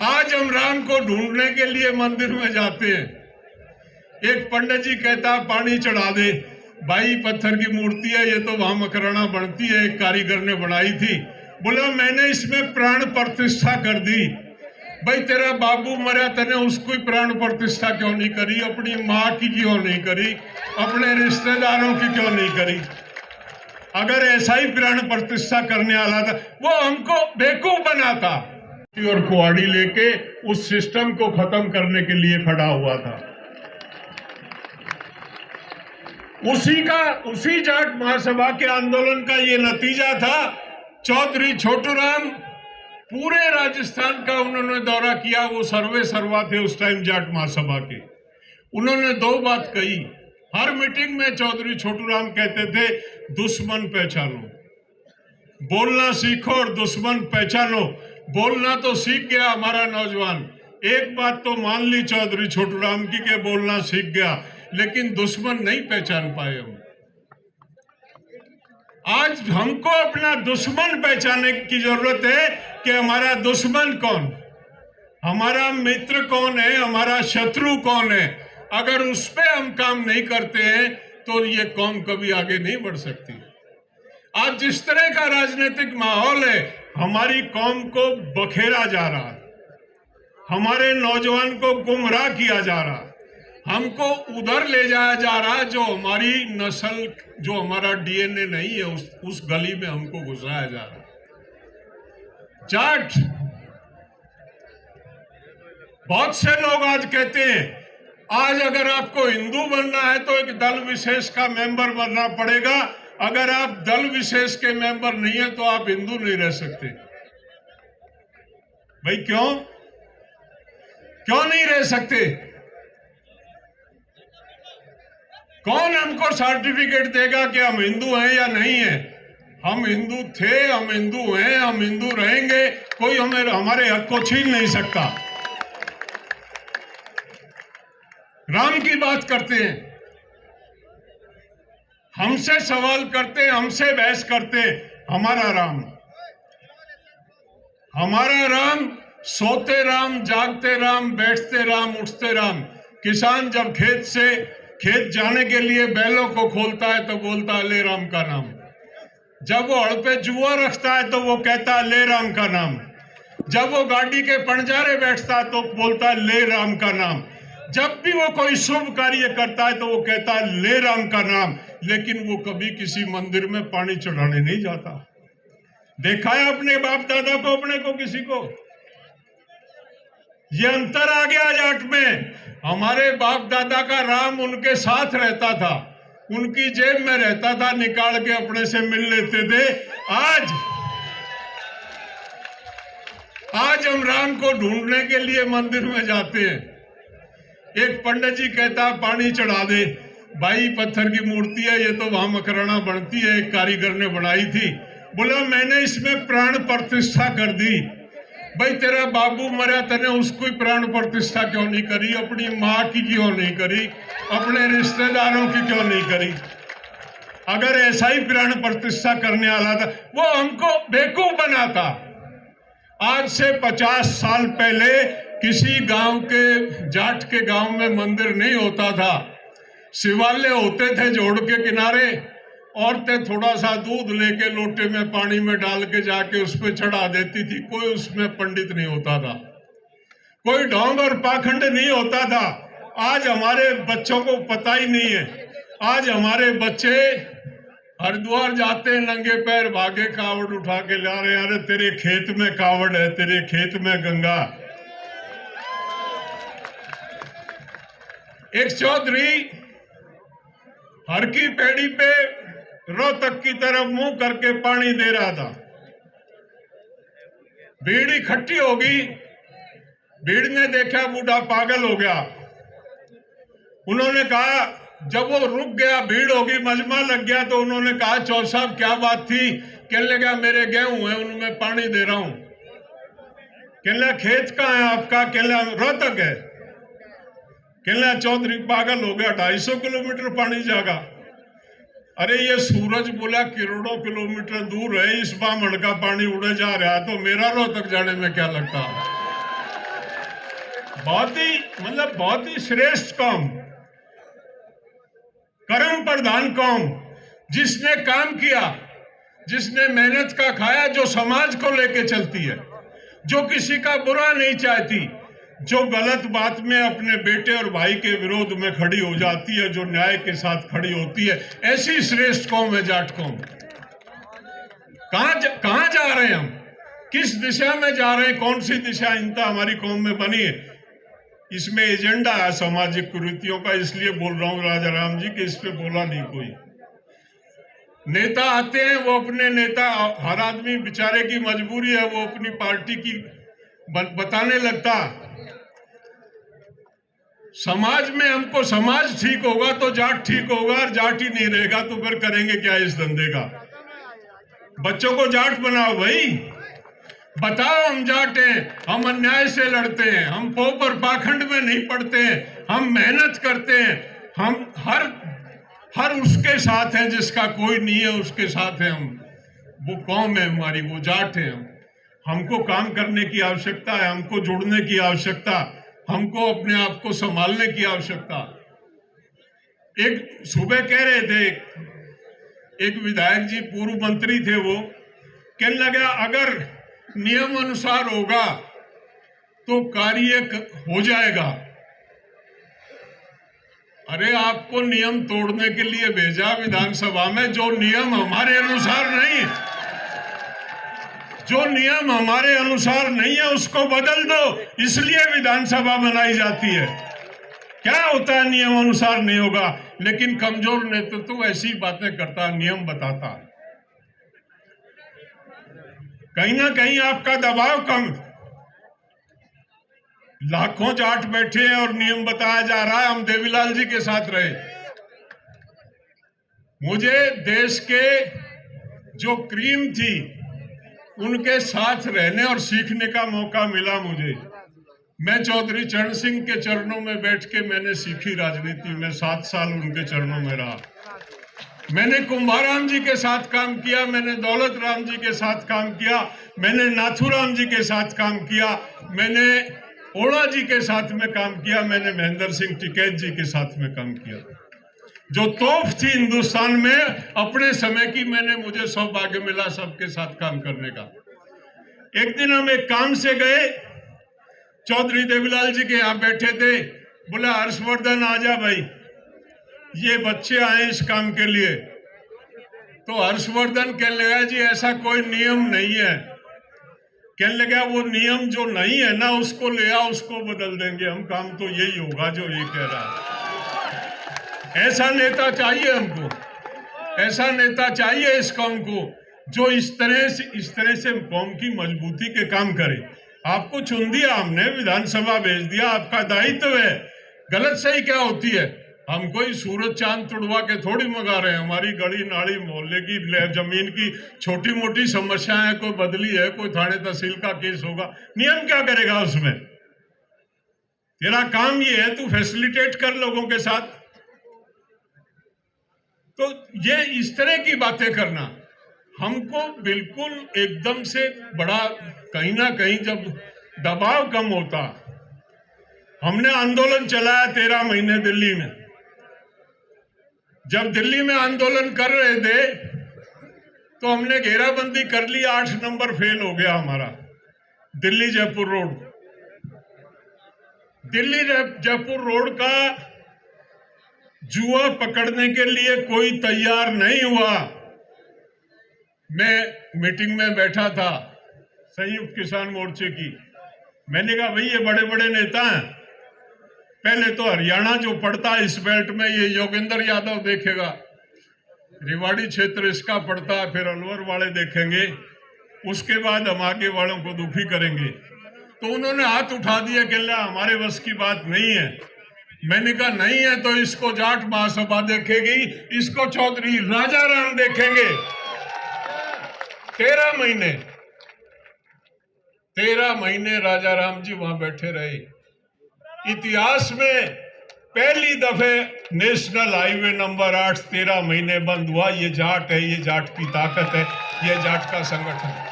आज हम राम को ढूंढने के लिए मंदिर में जाते हैं। एक पंडित जी कहता है पानी चढ़ा दे, भाई पत्थर की मूर्ति है, ये तो वहां मकराना बनती है, एक कारीगर ने बनाई थी। बोला मैंने इसमें प्राण प्रतिष्ठा कर दी। भाई तेरा बाबू मरा, तने उसको ही प्राण प्रतिष्ठा क्यों नहीं करी? अपनी माँ की क्यों नहीं करी? अपने रिश्तेदारों की क्यों नहीं करी? अगर ऐसा ही प्राण प्रतिष्ठा करने वाला था, वो हमको बेवकूफ बनाता और कुआड़ी लेके उस सिस्टम को खत्म करने के लिए खड़ा हुआ था। उसी जाट महासभा के आंदोलन का ये नतीजा था। चौधरी छोटूराम पूरे राजस्थान का उन्होंने दौरा किया, वो सर्वे सर्वा थे उस टाइम जाट महासभा के। उन्होंने दो बात कही हर मीटिंग में। चौधरी छोटूराम कहते थे दुश्मन पहचानो, बोलना सीखो और दुश्मन पहचानो। बोलना तो सीख गया हमारा नौजवान, एक बात तो मान ली चौधरी छोटूराम की कि बोलना सीख गया, लेकिन दुश्मन नहीं पहचान पाए हम। आज हमको अपना दुश्मन पहचानने की जरूरत है कि हमारा दुश्मन कौन, हमारा मित्र कौन है, हमारा शत्रु कौन है। अगर उस पे हम काम नहीं करते हैं तो ये कौम कभी आगे नहीं बढ़ सकती। आज जिस तरह का राजनीतिक माहौल है, हमारी कौम को बखेरा जा रहा, हमारे नौजवान को गुमराह किया जा रहा, हमको उधर ले जाया जा रहा जो हमारी नस्ल, जो हमारा डीएनए नहीं है, उस गली में हमको घुसाया जा रहा। जाट, बहुत से लोग आज कहते हैं आज अगर आपको हिंदू बनना है तो एक दल विशेष का मेंबर बनना पड़ेगा। अगर आप दल विशेष के मेंबर नहीं है तो आप हिंदू नहीं रह सकते। भाई क्यों नहीं रह सकते? कौन हमको सर्टिफिकेट देगा कि हम हिंदू हैं या नहीं है? हम हिंदू थे, हम हिंदू हैं, हम हिंदू रहेंगे, कोई हमारे हक को छीन नहीं सकता। राम की बात करते हैं, हमसे सवाल करते हैं, हमसे बहस करते हैं। हमारा राम सोते राम, जागते राम, बैठते राम, उठते राम। किसान जब खेत जाने के लिए बैलों को खोलता है तो बोलता है ले राम का नाम। जब वो हड़ पे जुआ रखता है तो वो कहता है ले राम का नाम। जब वो गाड़ी के पंजारे बैठता है तो बोलता है ले राम का नाम। जब भी वो कोई शुभ कार्य करता है तो वो कहता है ले राम का नाम। लेकिन वो कभी किसी मंदिर में पानी चढ़ाने नहीं जाता। देखा है अपने बाप दादा को, अपने को, किसी को? ये अंतर आ गया जाट में। हमारे बाप दादा का राम उनके साथ रहता था, उनकी जेब में रहता था, निकाल के अपने से मिल लेते थे। आज हम राम को ढूंढने के लिए मंदिर में जाते हैं। एक पंडित जी कहता है पानी चढ़ा दे, भाई पत्थर की मूर्ति है, ये तो वहां मकराना बनती है, एक कारीगर ने बनाई थी। बोला मैंने इसमें प्राण प्रतिष्ठा कर दी। भाई तेरा बाबू मरा, तने उसको ही प्राण प्रतिष्ठा क्यों नहीं करी? अपनी माँ की क्यों नहीं करी? अपने रिश्तेदारों की क्यों नहीं करी? अगर ऐसा ही प्राण प्रतिष्ठा करने वाला था, वो हमको बेवकूफ बनाता। आज से 50 साल पहले किसी गांव के, जाट के गांव में मंदिर नहीं होता था। शिवालय होते थे जोड़ के किनारे। औरतें थोड़ा सा दूध लेके लोटे में पानी में डाल के जाके उस पर चढ़ा देती थी। कोई उसमें पंडित नहीं होता था, कोई ढोंग और पाखंड नहीं होता था। आज हमारे बच्चों को पता ही नहीं है। आज हमारे बच्चे हरिद्वार जाते हैं नंगे पैर, भागे कावड़ उठा के ला रहे हैं। अरे तेरे खेत में कावड़ है, तेरे खेत में गंगा। एक चौधरी हर की पेड़ी पे रोहतक की तरफ मुंह करके पानी दे रहा था। भीड़ इकट्ठी हो गई। भीड़ ने देखा बूढ़ा पागल हो गया। उन्होंने कहा, जब वो रुक गया, भीड़ होगी, मजमा लग गया, तो उन्होंने कहा चौधरी साहब क्या बात थी? कहने लगा मेरे गेहूं है, उनमें पानी दे रहा हूं। कहने लगा खेत कहाँ है आपका? कहने लगा रोहतक है। कहने लगा चौधरी पागल हो गया, 250 किलोमीटर पानी जाएगा। अरे ये सूरज बोला करोड़ों किलोमीटर दूर है, इस बामण का पानी उड़े जा रहा है, तो मेरा रोहतक जाने में क्या लगता? बहुत ही श्रेष्ठ कौम, कर्म प्रधान कौम, जिसने काम किया, जिसने मेहनत का खाया, जो समाज को लेके चलती है, जो किसी का बुरा नहीं चाहती, जो गलत बात में अपने बेटे और भाई के विरोध में खड़ी हो जाती है, जो न्याय के साथ खड़ी होती है, ऐसी श्रेष्ठ कौम है जाट कौम। कहां जा रहे हैं हम, किस दिशा में जा रहे हैं, कौन सी दिशा हिंसा हमारी कौम में बनी है, इसमें एजेंडा है सामाजिक कुरीतियों का। इसलिए बोल रहा हूं राजा राम जी कि इस पे बोला नहीं कोई। नेता आते हैं, वो अपने नेता, हर आदमी बेचारे की मजबूरी है, वो अपनी पार्टी की बताने लगता। समाज में हमको समाज ठीक होगा तो जाट ठीक होगा, और जाट ही नहीं रहेगा तो फिर करेंगे क्या इस धंधे का। बच्चों को जाट बनाओ भाई, बताओ हम जाट हैं, हम अन्याय से लड़ते हैं, हम पोपर पाखंड में नहीं पड़ते हैं, हम मेहनत करते हैं, हम हर उसके साथ हैं जिसका कोई नहीं है उसके साथ है हम। वो कौम है हमारी, वो जाट है। हमको काम करने की आवश्यकता है, हमको जुड़ने की आवश्यकता, हमको अपने आप को संभालने की आवश्यकता। एक सुबह कह रहे थे, एक विधायक जी पूर्व मंत्री थे, वो कहने लगे अगर नियम अनुसार होगा तो कार्य हो जाएगा। अरे आपको नियम तोड़ने के लिए भेजा विधानसभा में, जो नियम हमारे अनुसार नहीं, जो नियम हमारे अनुसार नहीं है उसको बदल दो, इसलिए विधानसभा बनाई जाती है। क्या होता है नियम अनुसार नहीं होगा, लेकिन कमजोर नेतृत्व तो ऐसी बातें करता, नियम बताता। कहीं ना कहीं आपका दबाव कम, लाखों जाट बैठे हैं और नियम बताया जा रहा है। हम देवीलाल जी के साथ रहे, मुझे देश के जो क्रीम थी उनके साथ रहने और सीखने का मौका मिला मुझे। मैं चौधरी चरण सिंह के चरणों में बैठ के मैंने सीखी राजनीति में, 7 साल उनके चरणों में रहा। मैंने कुंभाराम जी के साथ काम किया, मैंने दौलत राम जी के साथ काम किया, मैंने नाथूराम जी के साथ काम किया, मैंने ओड़ा जी के साथ में काम किया, मैंने महेंद्र सिंह टिकैत जी के साथ में काम किया। जो तोफ थी हिंदुस्तान में अपने समय की, मुझे सौभाग्य मिला सबके साथ काम करने का। एक दिन हम एक काम से गए, चौधरी देवीलाल जी के यहाँ बैठे थे, बोला हर्षवर्धन आजा भाई, ये बच्चे आए इस काम के लिए। तो हर्षवर्धन कहने लगा जी ऐसा कोई नियम नहीं है। कहने लगा वो नियम जो नहीं है ना उसको ले आओ, उसको बदल देंगे हम, काम तो यही होगा जो ये कह रहा है। ऐसा नेता चाहिए हमको, ऐसा नेता चाहिए इस कौम को, जो इस तरह से कौम की मजबूती के काम करे। आपको चुन दिया हमने, विधानसभा भेज दिया, आपका दायित्व है। गलत सही क्या होती है, हम कोई सूरज चांद तुड़वा के थोड़ी मंगा रहे हैं। हमारी गली नाली मोहल्ले की जमीन की छोटी मोटी समस्याएं, कोई बदली है, कोई थाने तहसील का केस होगा, नियम क्या करेगा उसमें? तेरा काम ये है तू फैसिलिटेट कर लोगों के साथ। तो ये इस तरह की बातें करना हमको बिल्कुल एकदम से बड़ा, कहीं ना कहीं जब दबाव कम होता। हमने आंदोलन चलाया 13 महीने दिल्ली में। जब दिल्ली में आंदोलन कर रहे थे तो हमने घेराबंदी कर ली, 8 नंबर फेल हो गया हमारा, दिल्ली जयपुर रोड। दिल्ली जयपुर रोड का जुआ पकड़ने के लिए कोई तैयार नहीं हुआ। मैं मीटिंग में बैठा था संयुक्त किसान मोर्चे की, मैंने कहा भाई ये बड़े बड़े नेता हैं, पहले तो हरियाणा जो पड़ता है इस बेल्ट में ये योगेंद्र यादव देखेगा, रेवाड़ी क्षेत्र इसका पड़ता है, फिर अलवर वाले देखेंगे, उसके बाद हम आगे वालों को दुखी करेंगे। तो उन्होंने हाथ उठा दिया कि हमारे बस की बात नहीं है। मैंने कहा नहीं है तो इसको जाट महासभा देखेगी, इसको चौधरी राजा राम देखेंगे। 13 महीने राजा राम जी वहां बैठे रहे। इतिहास में पहली दफे नेशनल हाईवे नंबर 8 13 महीने बंद हुआ। ये जाट है, ये जाट की ताकत है, ये जाट का संगठन है।